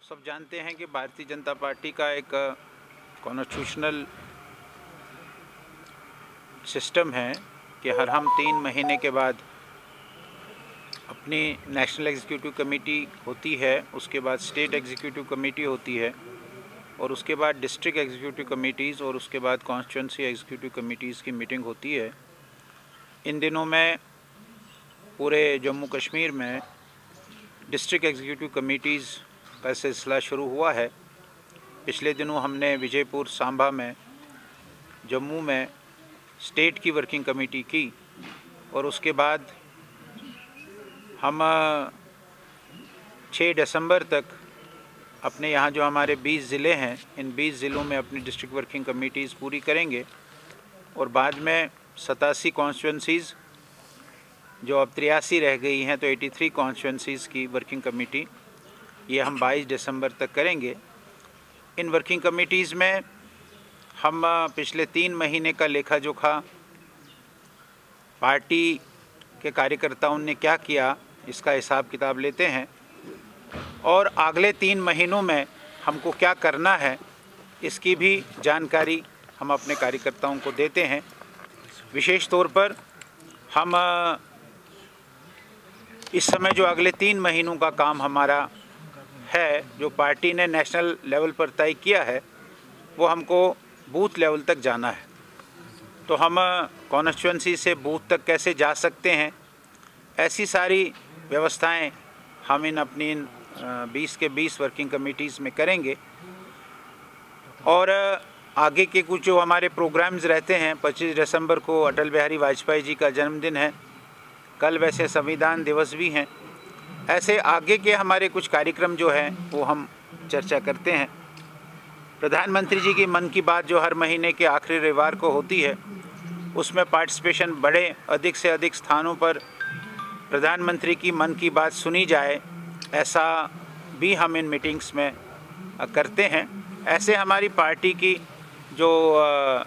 सब जानते हैं कि भारतीय जनता पार्टी का एक कॉन्स्टिट्यूशनल सिस्टम है कि हम 3 महीने के बाद अपनी नेशनल एग्जीक्यूटिव कमेटी होती है, उसके बाद स्टेट एग्जीक्यूटिव कमेटी होती है और उसके बाद डिस्ट्रिक्ट एग्जीक्यूटिव कमेटीज़ और उसके बाद कॉन्स्टिट्यूंसी एग्जीक्यूटिव कमेटीज़ की मीटिंग होती है। इन दिनों में पूरे जम्मू कश्मीर में डिस्ट्रिक्ट एग्जीक्यूटिव कमेटीज़ का सिलसिला शुरू हुआ है। पिछले दिनों हमने विजयपुर, सांबा में, जम्मू में स्टेट की वर्किंग कमेटी की और उसके बाद हम 6 दिसंबर तक अपने यहाँ जो हमारे 20 ज़िले हैं, इन 20 ज़िलों में अपनी डिस्ट्रिक्ट वर्किंग कमेटीज़ पूरी करेंगे और बाद में 87 कॉन्स्टिट्यूंसीज़ जो अब 83 रह गई हैं, तो 83 कॉन्स्टिट्यूंसीज़ की वर्किंग कमेटी ये हम 22 दिसंबर तक करेंगे। इन वर्किंग कमेटीज़ में हम पिछले 3 महीने का लेखा जोखा, पार्टी के कार्यकर्ताओं ने क्या किया, इसका हिसाब किताब लेते हैं और अगले 3 महीनों में हमको क्या करना है इसकी भी जानकारी हम अपने कार्यकर्ताओं को देते हैं। विशेष तौर पर हम इस समय जो अगले 3 महीनों का काम हमारा है, जो पार्टी ने नेशनल लेवल पर तय किया है, वो हमको बूथ लेवल तक जाना है। तो हम कॉन्स्टिट्यूंसी से बूथ तक कैसे जा सकते हैं, ऐसी सारी व्यवस्थाएं हम इन अपनी 20 के 20 वर्किंग कमेटीज़ में करेंगे। और आगे के कुछ जो हमारे प्रोग्राम्स रहते हैं, 25 दिसंबर को अटल बिहारी वाजपेयी जी का जन्मदिन है, कल वैसे संविधान दिवस भी हैं। ऐसे आगे के हमारे कुछ कार्यक्रम जो हैं वो हम चर्चा करते हैं। प्रधानमंत्री जी की मन की बात जो हर महीने के आखिरी रविवार को होती है, उसमें पार्टिसिपेशन बढ़े, अधिक से अधिक स्थानों पर प्रधानमंत्री की मन की बात सुनी जाए, ऐसा भी हम इन मीटिंग्स में करते हैं। ऐसे हमारी पार्टी की जो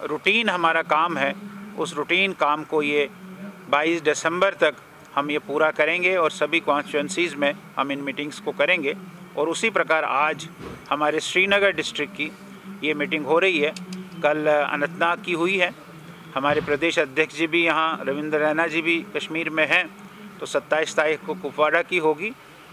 रूटीन हमारा काम है, उस रूटीन काम को ये 22 दिसंबर तक हम ये पूरा करेंगे और सभी कॉन्स्टिट्यूंसीज़ में हम इन मीटिंग्स को करेंगे। और उसी प्रकार आज हमारे श्रीनगर डिस्ट्रिक्ट की ये मीटिंग हो रही है, कल अनंतनाग की हुई है। हमारे प्रदेश अध्यक्ष जी भी यहाँ, रविंद्र रैना जी भी कश्मीर में हैं, तो 27 तारीख को कुपवाड़ा की होगी।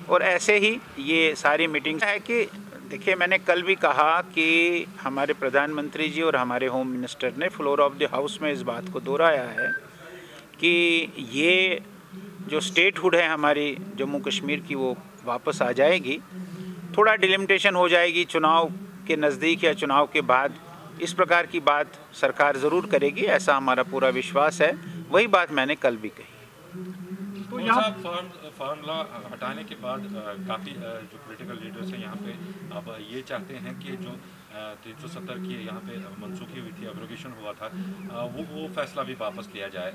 और ऐसे ही ये सारी मीटिंग्स है कि देखिए, मैंने कल भी कहा कि हमारे प्रधानमंत्री जी और हमारे होम मिनिस्टर ने फ्लोर ऑफ द हाउस में इस बात को दोहराया है कि ये जो स्टेटहुड है हमारी जम्मू कश्मीर की, वो वापस आ जाएगी। थोड़ा डिलिमिटेशन हो जाएगी चुनाव के नज़दीक या चुनाव के बाद, इस प्रकार की बात सरकार ज़रूर करेगी, ऐसा हमारा पूरा विश्वास है। वही बात मैंने कल भी कही। तो यहाँ फार्मूला हटाने के बाद काफ़ी जो पॉलिटिकल लीडर्स हैं यहाँ पे अब ये चाहते हैं कि जो 370 की यहाँ पे मनसूखी हुई थी, एब्रोगेशन हुआ था, वो फैसला भी वापस लिया जाए,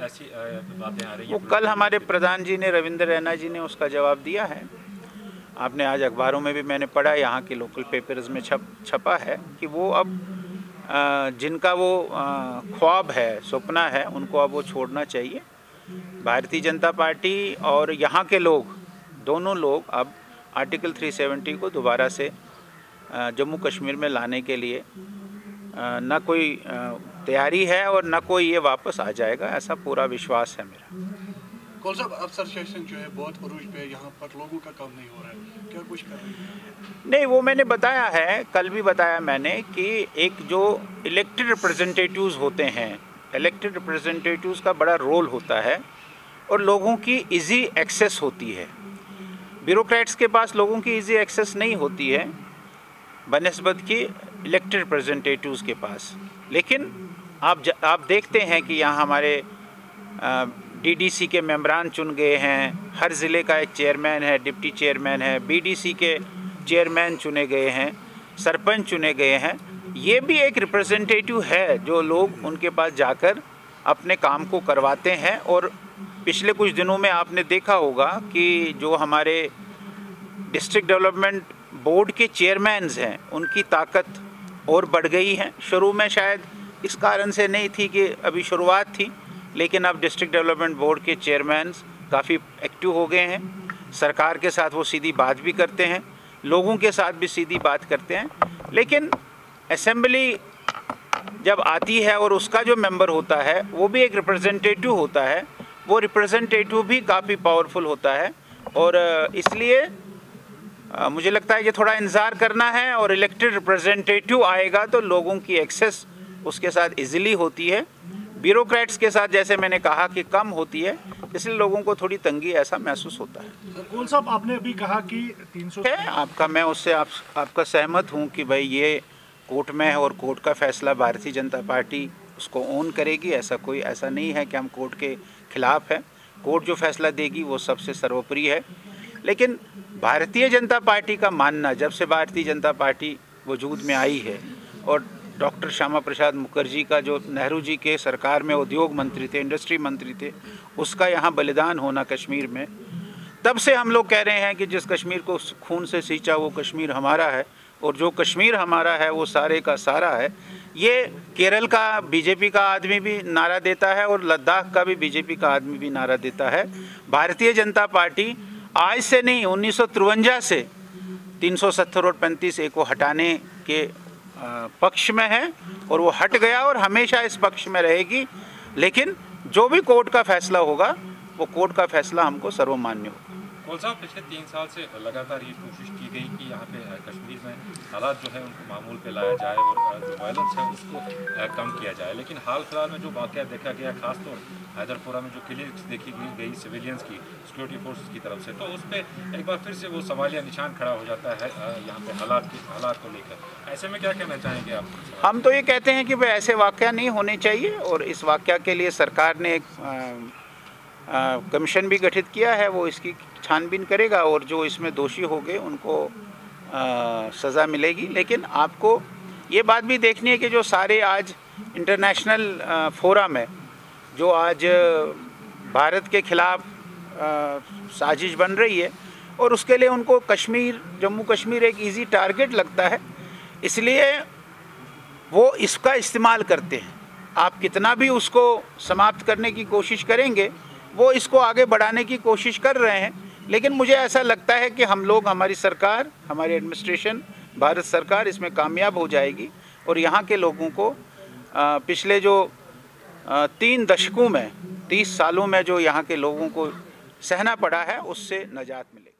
ऐसी बातें आ रही हैं। वो कल हमारे प्रधान जी ने, रविंद्र रैना जी ने उसका जवाब दिया है। आपने आज अखबारों में भी मैंने पढ़ा, यहाँ के लोकल पेपर्स में छपा है कि वो अब जिनका वो ख्वाब है, सपना है, उनको अब वो छोड़ना चाहिए। भारतीय जनता पार्टी और यहाँ के लोग, दोनों लोग अब आर्टिकल 370 को दोबारा से जम्मू कश्मीर में लाने के लिए न कोई तैयारी है और न कोई ये वापस आ जाएगा, ऐसा पूरा विश्वास है मेरा। कौल साहब, अफसर सेशन जो है बहुत अरूज पे, यहाँ पर लोगों का काम नहीं हो रहा है, क्या कुछ कर रहे हैं? नहीं, वो मैंने बताया है, कल भी बताया मैंने कि एक जो इलेक्टेड रिप्रेजेंटेटिव्स होते हैं, इलेक्टेड रिप्रेजेंटेटिव्स का बड़ा रोल होता है और लोगों की इजी एक्सेस होती है। ब्यूरोक्रेट्स के पास लोगों की इजी एक्सेस नहीं होती है बनिस्बत की इलेक्टेड रिप्रेजेंटेटिव्स के पास। लेकिन आप देखते हैं कि यहाँ हमारे डीडीसी के मेंबरान चुन गए हैं, हर ज़िले का एक चेयरमैन है, डिप्टी चेयरमैन है, बीडीसी के चेयरमैन चुने गए हैं, सरपंच चुने गए हैं। ये भी एक रिप्रेजेंटेटिव है जो लोग उनके पास जाकर अपने काम को करवाते हैं। और पिछले कुछ दिनों में आपने देखा होगा कि जो हमारे डिस्ट्रिक्ट डेवलपमेंट बोर्ड के चेयरमैन्स हैं, उनकी ताकत और बढ़ गई है। शुरू में शायद इस कारण से नहीं थी कि अभी शुरुआत थी, लेकिन अब डिस्ट्रिक्ट डेवलपमेंट बोर्ड के चेयरमैन्स काफ़ी एक्टिव हो गए हैं। सरकार के साथ वो सीधी बात भी करते हैं, लोगों के साथ भी सीधी बात करते हैं। लेकिन असेंबली जब आती है और उसका जो मेंबर होता है वो भी एक रिप्रेजेंटेटिव होता है, वो रिप्रेजेंटेटिव भी काफ़ी पावरफुल होता है। और इसलिए मुझे लगता है कि थोड़ा इंतज़ार करना है, और इलेक्टेड रिप्रेजेंटेटिव आएगा तो लोगों की एक्सेस उसके साथ इजीली होती है। ब्यूरोक्रेट्स के साथ जैसे मैंने कहा कि कम होती है, इसलिए लोगों को थोड़ी तंगी ऐसा महसूस होता है। गोयल साहब, आपने अभी कहा कि 300 है आपका, मैं उससे आपका सहमत हूँ कि भाई ये कोर्ट में है और कोर्ट का फैसला भारतीय जनता पार्टी उसको ओन करेगी। ऐसा नहीं है कि हम कोर्ट के खिलाफ हैं। कोर्ट जो फैसला देगी वो सबसे सर्वोपरि है। लेकिन भारतीय जनता पार्टी का मानना, जब से भारतीय जनता पार्टी वजूद में आई है और डॉक्टर श्यामा प्रसाद मुखर्जी का जो नेहरू जी के सरकार में उद्योग मंत्री थे, इंडस्ट्री मंत्री थे, उसका यहाँ बलिदान होना कश्मीर में, तब से हम लोग कह रहे हैं कि जिस कश्मीर को खून से सींचा वो कश्मीर हमारा है, और जो कश्मीर हमारा है वो सारे का सारा है। ये केरल का बीजेपी का आदमी भी नारा देता है और लद्दाख का भी बीजेपी का आदमी भी नारा देता है। भारतीय जनता पार्टी आज से नहीं, 1953 से 370 और 35A को हटाने के पक्ष में है, और वो हट गया और हमेशा इस पक्ष में रहेगी। लेकिन जो भी कोर्ट का फैसला होगा वो कोर्ट का फैसला हमको सर्वमान्य होगा। गोयल साहब, पिछले 3 साल से लगातार ये कोशिश की गई कि यहाँ पे कश्मीर में हालात जो है उनको मामूल पे लाया जाए और जो वायलेंस है उसको कम किया जाए, लेकिन हाल फिलहाल में जो वाक़या देखा गया, खासतौर हैदरपुरा में जो किलिंग्स देखी गई सिविलियंस की सिक्योरिटी फोर्सेस की तरफ से, तो उस पर एक बार फिर से वो सवालिया निशान खड़ा हो जाता है यहाँ पे हालात को लेकर। ऐसे में क्या कहना चाहेंगे आप? हम तो ये कहते हैं कि भाई ऐसे वाक़या नहीं होने चाहिए, और इस वाक़या के लिए सरकार ने एक कमीशन भी गठित किया है, वो इसकी छानबीन करेगा और जो इसमें दोषी हो गए उनको सज़ा मिलेगी। लेकिन आपको ये बात भी देखनी है कि जो सारे आज इंटरनेशनल फोरम है, जो आज भारत के खिलाफ साजिश बन रही है, और उसके लिए उनको जम्मू कश्मीर एक इजी टारगेट लगता है, इसलिए वो इसका इस्तेमाल करते हैं। आप कितना भी उसको समाप्त करने की कोशिश करेंगे, वो इसको आगे बढ़ाने की कोशिश कर रहे हैं। लेकिन मुझे ऐसा लगता है कि हम लोग, हमारी सरकार, हमारी एडमिनिस्ट्रेशन, भारत सरकार इसमें कामयाब हो जाएगी, और यहाँ के लोगों को पिछले जो 3 दशकों में, 30 सालों में जो यहाँ के लोगों को सहना पड़ा है, उससे निजात मिलेगी।